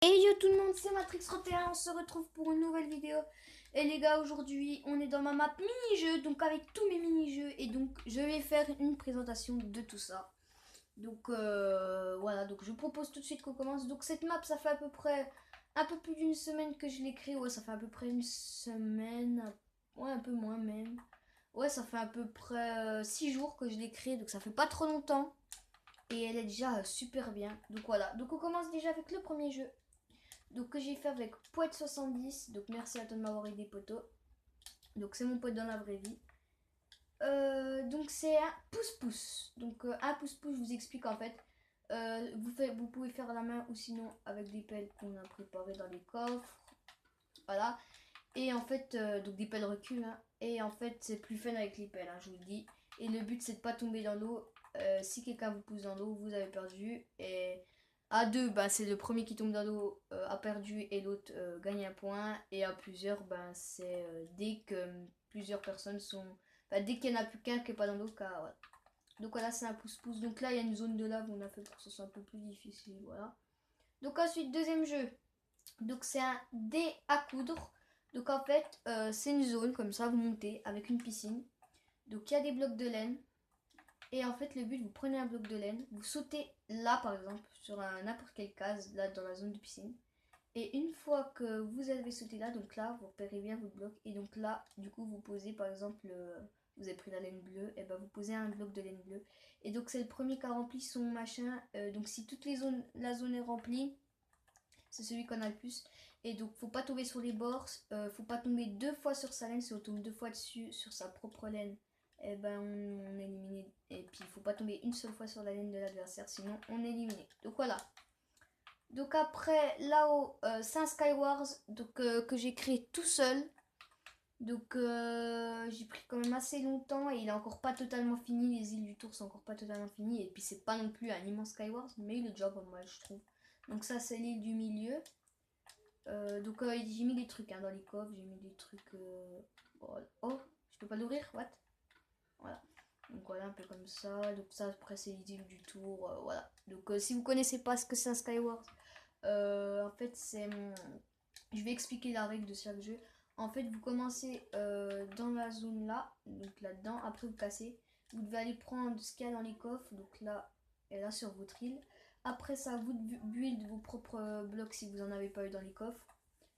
Et yo tout le monde, c'est Matrix 31, on se retrouve pour une nouvelle vidéo. Et les gars, aujourd'hui on est dans ma map mini-jeu, donc avec tous mes mini-jeux. Et donc je vais faire une présentation de tout ça. Donc voilà, donc je vous propose tout de suite qu'on commence. Donc cette map, ça fait à peu près un peu plus d'une semaine que je l'ai créée. Ouais, ça fait à peu près une semaine, ouais un peu moins même. Ouais, ça fait à peu près 6 jours que je l'ai créée, donc ça fait pas trop longtemps. Et elle est déjà super bien. Donc voilà, donc on commence déjà avec le premier jeu. Donc que j'ai fait avec Poète70. Donc merci à toi de m'avoir aidé poteau. Donc c'est mon pote dans la vraie vie. Donc c'est un pouce-pouce. Donc un pouce-pouce, je vous explique en fait. Vous pouvez faire à la main ou sinon avec des pelles qu'on a préparées dans les coffres. Voilà. Et en fait, donc des pelles recul. Hein. Et en fait, c'est plus fun avec les pelles, hein, je vous le dis. Et le but, c'est de pas tomber dans l'eau. Si quelqu'un vous pousse dans l'eau, vous avez perdu. Et à deux, bah, c'est le premier qui tombe dans l'eau a perdu et l'autre gagne un point. Et à plusieurs, ben, c'est dès que plusieurs personnes sont. Enfin, dès qu'il n'y en a plus qu'un qui n'est pas dans l'eau, car, voilà. Donc voilà, c'est un pouce-pouce. Donc là, il y a une zone de lave, on a fait pour que ce soit un peu plus difficile. Voilà. Donc ensuite, deuxième jeu. Donc c'est un dé à coudre. Donc en fait, c'est une zone comme ça, vous montez avec une piscine. Donc il y a des blocs de laine. Et en fait, le but, vous prenez un bloc de laine, vous sautez là par exemple, sur n'importe quelle case, là dans la zone de piscine. Et une fois que vous avez sauté là, donc là, vous repérez bien votre bloc. Et donc là, du coup, vous posez par exemple, vous avez pris la laine bleue, et ben vous posez un bloc de laine bleue. Et donc c'est le premier qui a rempli son machin. Donc si toute la zone est remplie, c'est celui qu'on a le plus. Et donc faut pas tomber sur les bords, faut pas tomber deux fois sur sa laine. Si on tombe deux fois dessus sur sa propre laine, et ben on est éliminé. Et puis il faut pas tomber une seule fois sur la laine de l'adversaire, sinon on est éliminé. Donc voilà. Donc après là-haut, c'est un Skywars donc, que j'ai créé tout seul. Donc j'ai pris quand même assez longtemps et il est encore pas totalement fini. Les îles du tour sont encore pas totalement finies. Et puis c'est pas non plus un immense Skywars, mais il est déjà pas mal je trouve. Donc ça c'est l'île du milieu. Donc j'ai mis des trucs hein, dans les coffres, j'ai mis des trucs... Oh, je peux pas l'ouvrir, what? Voilà. Donc voilà, un peu comme ça. Donc ça, après c'est les îles du tour, voilà. Donc si vous connaissez pas ce que c'est un Skywars, en fait c'est... Je vais expliquer la règle de chaque jeu. En fait, vous commencez dans la zone là, donc là-dedans, après vous cassez. Vous devez aller prendre ce qu'il y a dans les coffres, donc là et là sur votre île. Après ça, vous build vos propres blocs si vous en avez pas eu dans les coffres.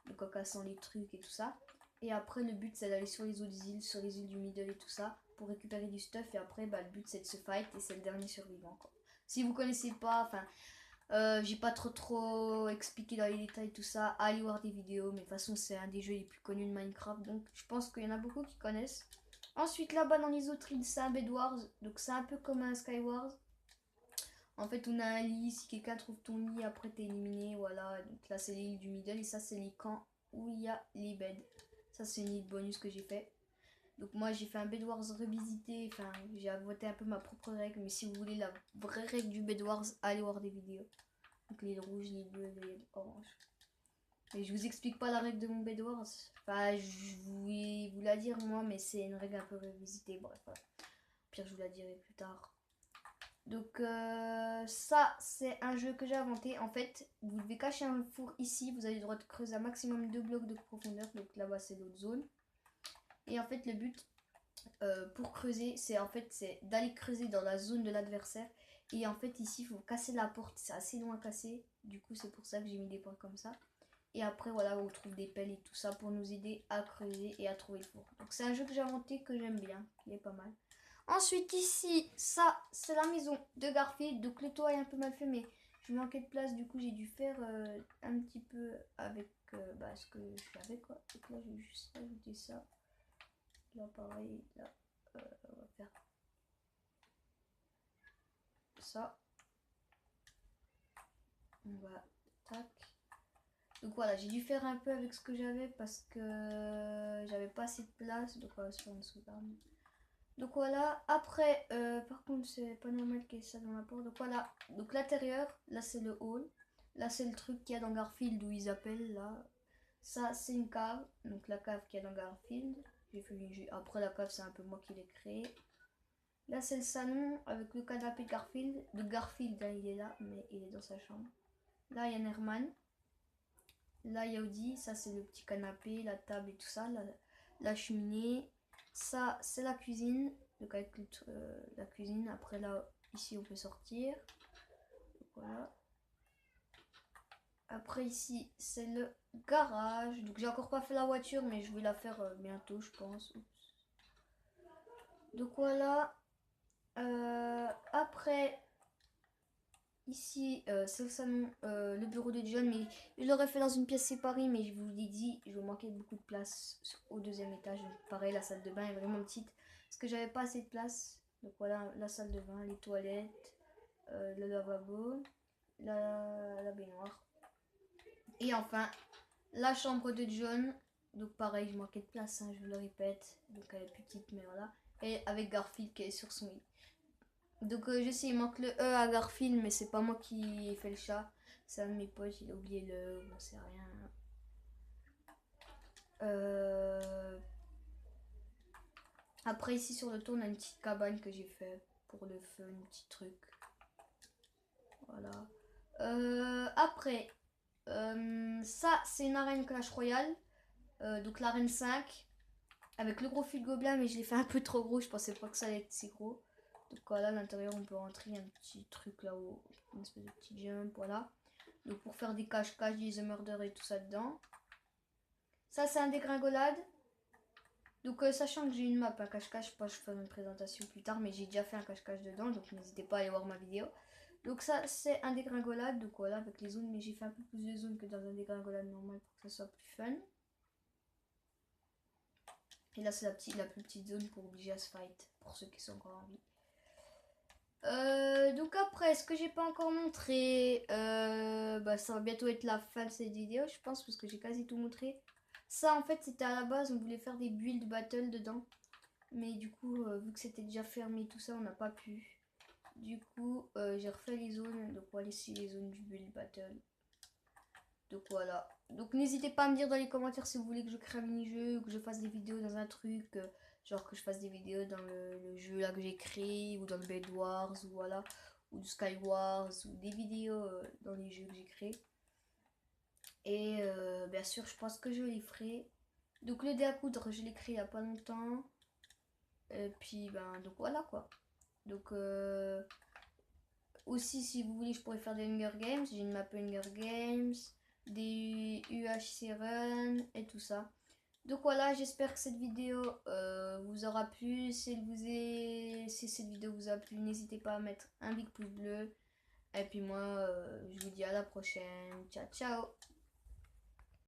Donc en cassant les trucs et tout ça. Et après, le but c'est d'aller sur les autres îles, sur les îles du middle et tout ça, pour récupérer du stuff. Et après, bah, le but c'est de se fight et c'est le dernier survivant. Quoi. Si vous connaissez pas, enfin, j'ai pas trop expliqué dans les détails tout ça. Allez voir des vidéos, mais de toute façon, c'est un des jeux les plus connus de Minecraft. Donc, je pense qu'il y en a beaucoup qui connaissent. Ensuite, là-bas dans les autres îles, c'est un Bedwars. Donc, c'est un peu comme un Skywars. En fait, on a un lit. Si quelqu'un trouve ton lit, après, t'es éliminé. Voilà. Donc, là, c'est l'île du middle. Et ça, c'est les camps où il y a les beds. Ça, c'est une île bonus que j'ai fait. Donc moi j'ai fait un Bedwars revisité, enfin j'ai voté un peu ma propre règle, mais si vous voulez la vraie règle du Bedwars, allez voir des vidéos. Donc les rouges, les bleus, les oranges. Et je vous explique pas la règle de mon Bedwars. Enfin, je vais vous la dire moi, mais c'est une règle un peu revisitée. Bref, voilà. Pire, je vous la dirai plus tard. Donc ça, c'est un jeu que j'ai inventé. En fait, vous devez cacher un four ici. Vous avez le droit de creuser un maximum 2 blocs de profondeur. Donc là-bas, c'est l'autre zone. Et en fait, le but pour creuser, c'est en fait c'est d'aller creuser dans la zone de l'adversaire. Et en fait, ici, il faut casser la porte. C'est assez loin à casser. Du coup, c'est pour ça que j'ai mis des points comme ça. Et après, voilà, on trouve des pelles et tout ça pour nous aider à creuser et à trouver le four. Donc, c'est un jeu que j'ai inventé, que j'aime bien. Il est pas mal. Ensuite, ici, ça, c'est la maison de Garfield. Donc, le toit est un peu mal fait, mais je manquais de place. Du coup, j'ai dû faire un petit peu avec ce que je savais, quoi. Donc là, je vais juste ajouter ça. Là, pareil, là, on va faire ça. On va, tac. Donc voilà, j'ai dû faire un peu avec ce que j'avais parce que j'avais pas assez de place. Donc voilà, sur une sauvegarde. Donc voilà, après, par contre, c'est pas normal qu'il y ait ça dans la porte. Donc voilà, donc l'intérieur, là c'est le hall. Là c'est le truc qu'il y a dans Garfield où ils appellent là. Ça c'est une cave, donc la cave qu'il y a dans Garfield. Après la cave c'est un peu moi qui l'ai créé. Là c'est le salon avec le canapé de Garfield. De Garfield, là, il est là, mais il est dans sa chambre. Là il y a Nerman. Là, Yaudi, ça c'est le petit canapé, la table et tout ça, la cheminée. Ça, c'est la cuisine. Donc avec la cuisine, après là, ici on peut sortir. Donc, voilà. Après ici, c'est le garage. Donc j'ai encore pas fait la voiture, mais je vais la faire bientôt, je pense. Oups. Donc voilà. Après, ici, c'est le salon, le bureau de John, mais il l'aurait fait dans une pièce séparée, mais je vous l'ai dit, je manquais beaucoup de place au deuxième étage. Donc, pareil, la salle de bain est vraiment petite, parce que j'avais pas assez de place. Donc voilà, la salle de bain, les toilettes, le lavabo, la baignoire. Et enfin, la chambre de John. Donc pareil, je manquais de place, hein, je vous le répète. Donc elle est plus petite, mais voilà. Et avec Garfield qui est sur son lit. Donc je sais, il manque le E à Garfield, mais c'est pas moi qui ai fait le chat. C'est un de mes potes, il a oublié le E, bon c'est rien. Après ici sur le tour, on a une petite cabane que j'ai fait pour le feu, un petit truc. Voilà. Après, ça c'est une arène Clash Royale. Donc l'arène 5. Avec le gros fil gobelin, mais je l'ai fait un peu trop gros, je pensais pas que ça allait être si gros. Donc voilà, à l'intérieur on peut rentrer un petit truc là-haut, une espèce de petit jump, voilà. Donc pour faire des cache-cache, des The Murder et tout ça dedans. Ça c'est un dégringolade. Donc sachant que j'ai une map à cache-cache, je ferai une présentation plus tard, mais j'ai déjà fait un cache-cache dedans, donc n'hésitez pas à aller voir ma vidéo. Donc ça c'est un dégringolade, donc voilà avec les zones, mais j'ai fait un peu plus de zones que dans un dégringolade normal pour que ça soit plus fun. Et là, c'est la plus petite zone pour obliger à se fight, pour ceux qui sont encore en vie. Donc après, ce que j'ai pas encore montré, ça va bientôt être la fin de cette vidéo, je pense, parce que j'ai quasi tout montré. Ça, en fait, c'était à la base, on voulait faire des build battle dedans. Mais du coup, vu que c'était déjà fermé, tout ça, on n'a pas pu. Du coup, j'ai refait les zones, donc voilà ici les zones du build battle. Donc voilà. Donc n'hésitez pas à me dire dans les commentaires si vous voulez que je crée un mini-jeu ou que je fasse des vidéos dans un truc. Genre que je fasse des vidéos dans le jeu là que j'ai créé ou dans le Bed Wars ou voilà. Ou du Sky Wars ou des vidéos dans les jeux que j'ai créés. Et bien sûr je pense que je les ferai. Donc le dé à coudre je l'ai créé il n'y a pas longtemps. Et puis ben donc voilà quoi. Donc aussi si vous voulez je pourrais faire des Hunger Games. J'ai une map Hunger Games, des UHC Run et tout ça. Donc voilà, j'espère que cette vidéo vous aura plu. Si cette vidéo vous a plu, n'hésitez pas à mettre un big pouce bleu. Et puis moi, je vous dis à la prochaine. Ciao, ciao!